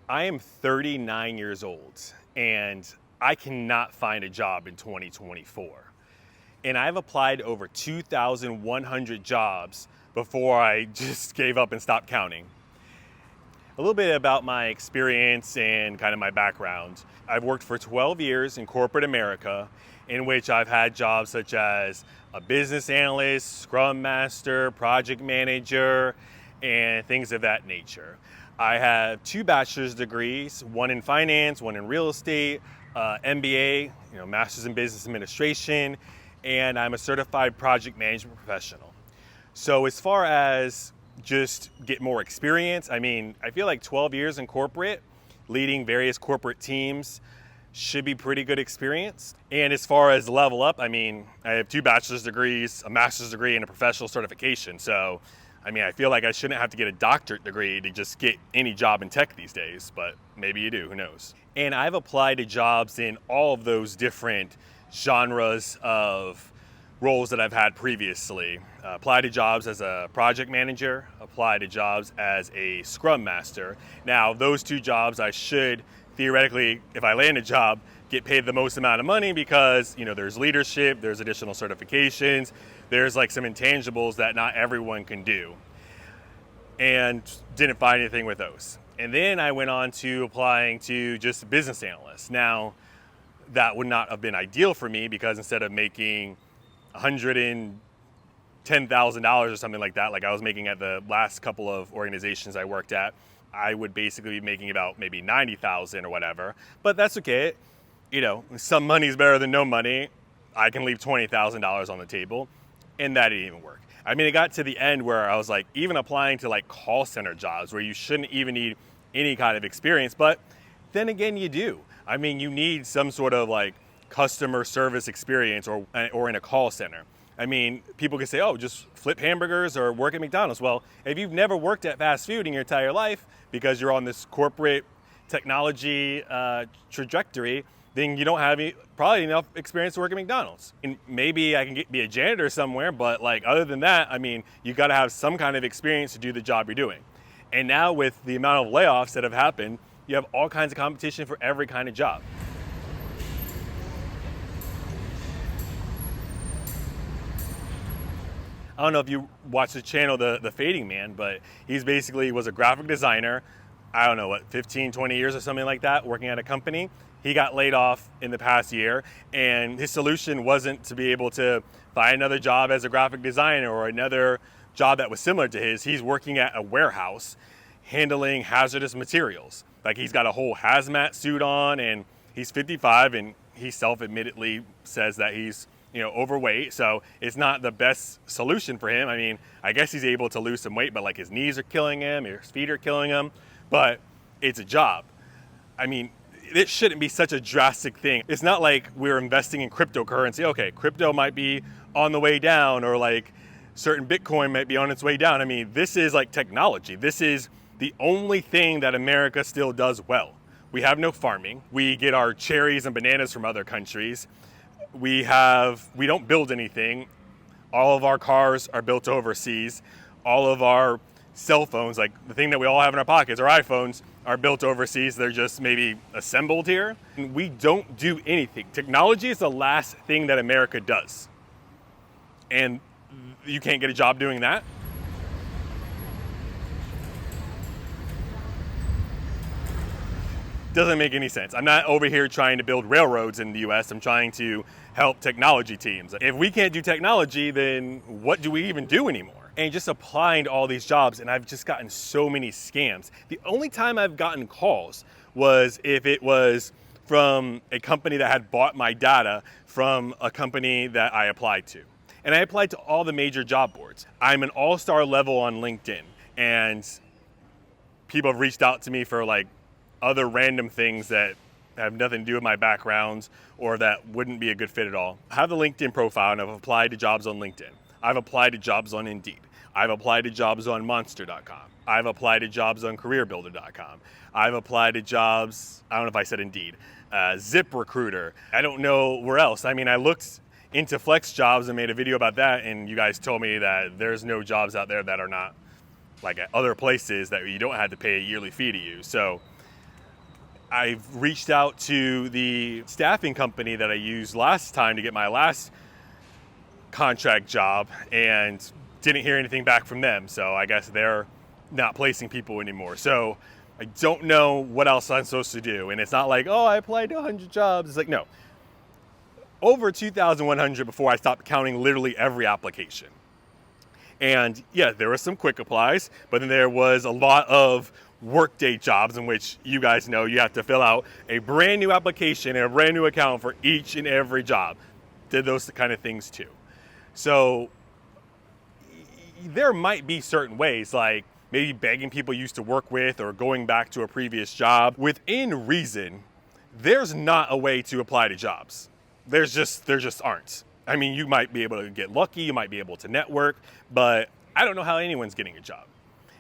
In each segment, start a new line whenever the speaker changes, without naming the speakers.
I am 39 years old and I cannot find a job in 2024. And I've applied over 2,100 jobs before I just gave up and stopped counting. A little bit about my experience and kind of my background. I've worked for 12 years in corporate America, in which I've had jobs such as a business analyst, scrum master, project manager, and things of that nature. I have 2 bachelor's degrees, one in finance, one in real estate, MBA, master's in business administration, and I'm a certified project management professional. So as far as just get more experience, I feel like 12 years in corporate, leading various corporate teams should be pretty good experience. And as far as level up, I have 2 bachelor's degrees, a master's degree, and a professional certification. So, I feel like I shouldn't have to get a doctorate degree to just get any job in tech these days, but maybe you do, who knows? And I've applied to jobs in all of those different genres of roles that I've had previously. Applied to jobs as a project manager, applied to jobs as a scrum master. Now, those 2 jobs I should theoretically, if I land a job, get paid the most amount of money because, there's leadership, there's additional certifications, there's like some intangibles that not everyone can do. And didn't find anything with those. And then I went on to applying to just business analyst. Now, that would not have been ideal for me because instead of making $110,000 or something like that, like I was making at the last couple of organizations I worked at, I would basically be making about maybe 90,000 or whatever. But that's okay. Some money is better than no money. I can leave $20,000 on the table, and that didn't even work. It got to the end where I was like, even applying to like call center jobs where you shouldn't even need any kind of experience, but then again, you do. You need some sort of like customer service experience or in a call center. People can say, oh, just flip hamburgers or work at McDonald's. Well, if you've never worked at fast food in your entire life because you're on this corporate technology trajectory, then you don't have probably enough experience to work at McDonald's. And maybe I can be a janitor somewhere, but like other than that, you got to have some kind of experience to do the job you're doing. And now with the amount of layoffs that have happened, you have all kinds of competition for every kind of job. I don't know if you watch the channel, The Fading Man, but he's basically was a graphic designer, 15, 20 years or something like that, working at a company. He got laid off in the past year, and his solution wasn't to be able to find another job as a graphic designer or another job that was similar to his. He's working at a warehouse handling hazardous materials. Like he's got a whole hazmat suit on, and he's 55, and he self-admittedly says that he's overweight, so it's not the best solution for him. I guess he's able to lose some weight, but like his knees are killing him, his feet are killing him, but it's a job. It shouldn't be such a drastic thing. It's not like we're investing in cryptocurrency. Okay, crypto might be on the way down, or like certain Bitcoin might be on its way down. This is like technology. This is the only thing that America still does well. We have no farming. We get our cherries and bananas from other countries. We don't build anything. All of our cars are built overseas. All of our cell phones, like the thing that we all have in our pockets, our iPhones, are built overseas. They're just maybe assembled here. We don't do anything. Technology is the last thing that America does. And you can't get a job doing that. Doesn't make any sense. I'm not over here trying to build railroads in the US. I'm trying to help technology teams. If we can't do technology, then what do we even do anymore? And just applying to all these jobs, and I've just gotten so many scams. The only time I've gotten calls was if it was from a company that had bought my data from a company that I applied to. And I applied to all the major job boards. I'm an all-star level on LinkedIn, and people have reached out to me for like other random things that have nothing to do with my background or that wouldn't be a good fit at all. I have the LinkedIn profile, and I've applied to jobs on LinkedIn. I've applied to jobs on Indeed. I've applied to jobs on Monster.com. I've applied to jobs on CareerBuilder.com. I've applied to jobs, I don't know if I said Indeed, ZipRecruiter. I don't know where else. I looked into flex jobs and made a video about that, and you guys told me that there's no jobs out there that are not like at other places that you don't have to pay a yearly fee to use. So I've reached out to the staffing company that I used last time to get my last contract job and didn't hear anything back from them. So I guess they're not placing people anymore. So I don't know what else I'm supposed to do. And it's not like, oh, I applied to 100 jobs. It's like, no, over 2,100 before I stopped counting literally every application. And yeah, there were some quick applies, but then there was a lot of workday jobs in which you guys know you have to fill out a brand new application and a brand new account for each and every job. Did those kind of things too. So there might be certain ways, like maybe begging people you used to work with or going back to a previous job. Within reason, there's not a way to apply to jobs. There just aren't. I mean, you might be able to get lucky, you might be able to network, but I don't know how anyone's getting a job.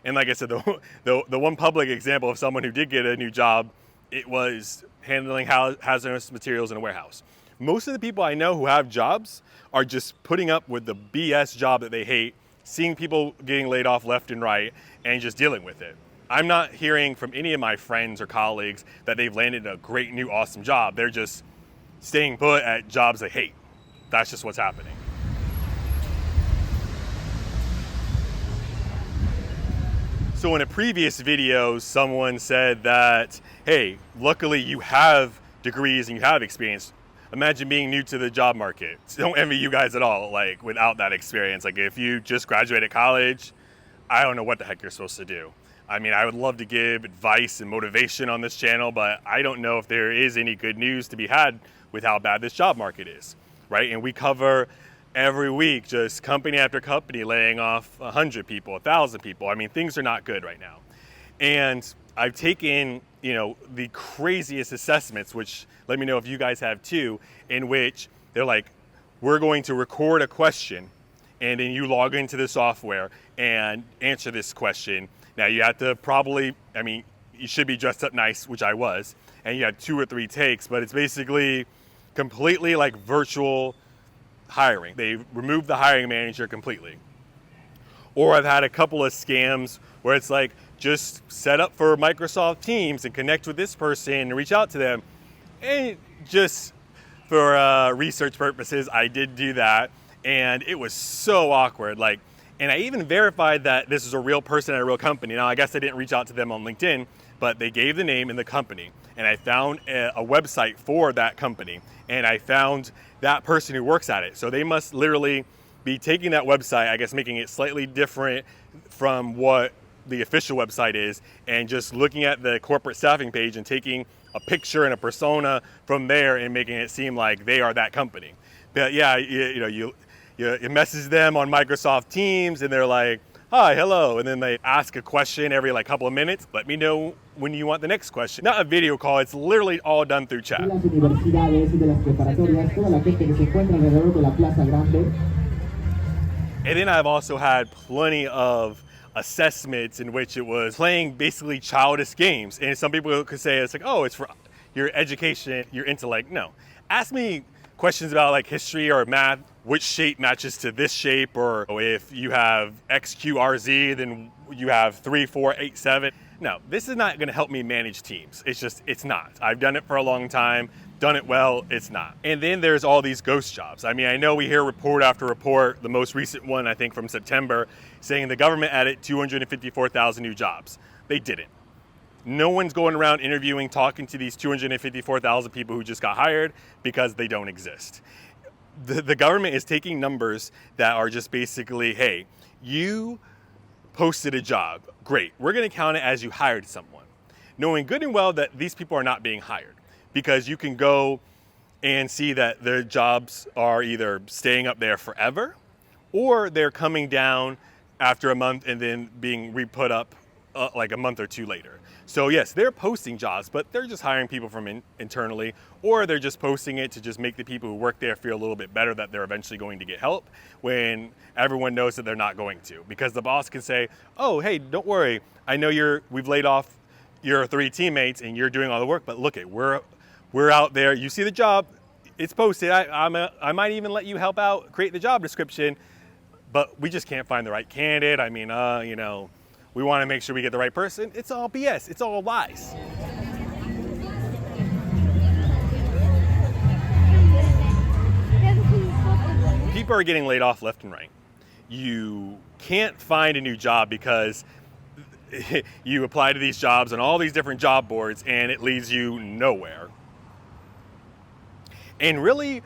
And like I said, the one public example of someone who did get a new job, it was handling hazardous materials in a warehouse. Most of the people I know who have jobs are just putting up with the BS job that they hate, seeing people getting laid off left and right, and just dealing with it. I'm not hearing from any of my friends or colleagues that they've landed a great new awesome job. They're just staying put at jobs they hate. That's just what's happening. So in a previous video, someone said that, hey, luckily you have degrees and you have experience. Imagine being new to the job market. Don't envy you guys at all, like without that experience. Like if you just graduated college, I don't know what the heck you're supposed to do. I mean, I would love to give advice and motivation on this channel, but I don't know if there is any good news to be had with how bad this job market is, right? And we cover every week just company after company laying off 100 people, 1,000 people. I mean, things are not good right now. And I've taken, the craziest assessments, which let me know if you guys have too, in which they're like, we're going to record a question and then you log into the software and answer this question. Now you have to you should be dressed up nice, which I was, and you had 2 or 3 takes, but it's basically completely like virtual hiring. They removed the hiring manager completely. Or I've had a couple of scams where it's like, just set up for Microsoft Teams and connect with this person and reach out to them. And just for research purposes, I did do that. And it was so awkward. And I even verified that this is a real person at a real company. Now, I guess I didn't reach out to them on LinkedIn, but they gave the name and the company. And I found a website for that company. And I found that person who works at it. So they must literally be taking that website, I guess making it slightly different from what the official website is, and just looking at the corporate staffing page and taking a picture and a persona from there and making it seem like they are that company. But yeah, it messes them on Microsoft Teams and they're like, hi, hello. And then they ask a question every couple of minutes. Let me know when you want the next question. Not a video call, it's literally all done through chat. And then I've also had plenty of assessments in which it was playing basically childish games. And some people could say it's like, oh, it's for your education, your intellect. No. Ask me questions about history or math, which shape matches to this shape, or if you have XQRZ, then you have 3, 4, 8, 7. No, this is not gonna help me manage teams. It's not. I've done it for a long time, done it well, it's not. And then there's all these ghost jobs. I mean, I know we hear report after report, the most recent one, I think from September, saying the government added 254,000 new jobs. They didn't. No one's going around interviewing, talking to these 254,000 people who just got hired because they don't exist. The government is taking numbers that are just basically, hey, you posted a job, great. We're gonna count it as you hired someone, knowing good and well that these people are not being hired, because you can go and see that their jobs are either staying up there forever or they're coming down after a month and then being re-put up a month or 2 later. So yes, they're posting jobs, but they're just hiring people from internally, or they're just posting it to just make the people who work there feel a little bit better that they're eventually going to get help when everyone knows that they're not going to. Because the boss can say, oh, hey, don't worry. I know we've laid off your 3 teammates and you're doing all the work, but look, we're out there. You see the job, it's posted. I might even let you help out, create the job description, but we just can't find the right candidate. I mean, we want to make sure we get the right person. It's all BS. It's all lies. People are getting laid off left and right. You can't find a new job because you apply to these jobs on all these different job boards and it leads you nowhere. And really,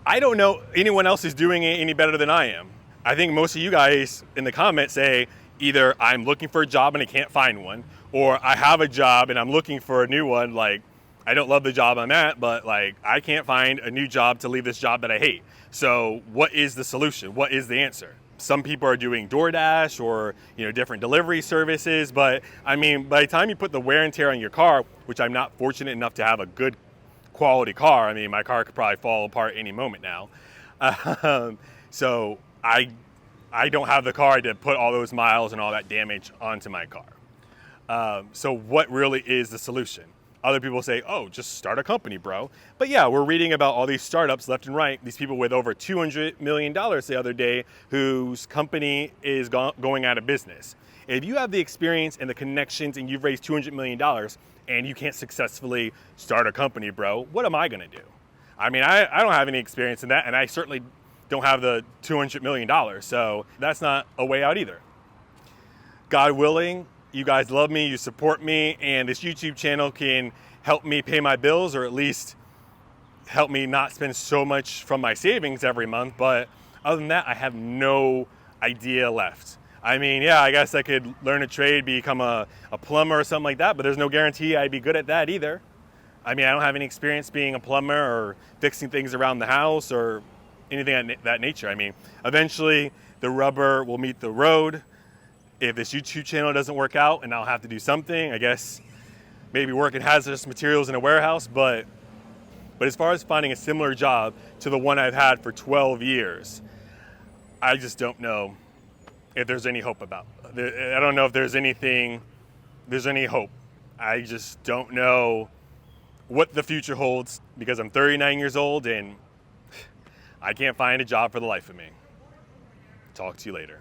I don't know anyone else is doing it any better than I am. I think most of you guys in the comments say either I'm looking for a job and I can't find one, or I have a job and I'm looking for a new one. Like, I don't love the job I'm at, but like, I can't find a new job to leave this job that I hate. So what is the solution? What is the answer? Some people are doing DoorDash or, different delivery services, but I mean, by the time you put the wear and tear on your car, which I'm not fortunate enough to have a good quality car. I mean, my car could probably fall apart any moment now. So I don't have the car to put all those miles and all that damage onto my car. So what really is the solution? Other people say, oh, just start a company, bro. But yeah, we're reading about all these startups left and right, these people with over $200 million the other day whose company is going out of business. If you have the experience and the connections and you've raised $200 million and you can't successfully start a company, bro, what am I gonna do? I mean, I don't have any experience in that, and I certainly don't have the $200 million, so that's not a way out either. God willing, you guys love me, you support me, and this YouTube channel can help me pay my bills, or at least help me not spend so much from my savings every month. But other than that, I have no idea left. I mean, yeah, I guess I could learn a trade, become a plumber or something like that, but there's no guarantee I'd be good at that either. I mean, I don't have any experience being a plumber or fixing things around the house or anything of that nature. I mean, eventually the rubber will meet the road. If this YouTube channel doesn't work out and I'll have to do something, I guess maybe work in hazardous materials in a warehouse, but as far as finding a similar job to the one I've had for 12 years, I just don't know if there's any hope I don't know if there's any hope. I just don't know what the future holds because I'm 39 years old and I can't find a job for the life of me. Talk to you later.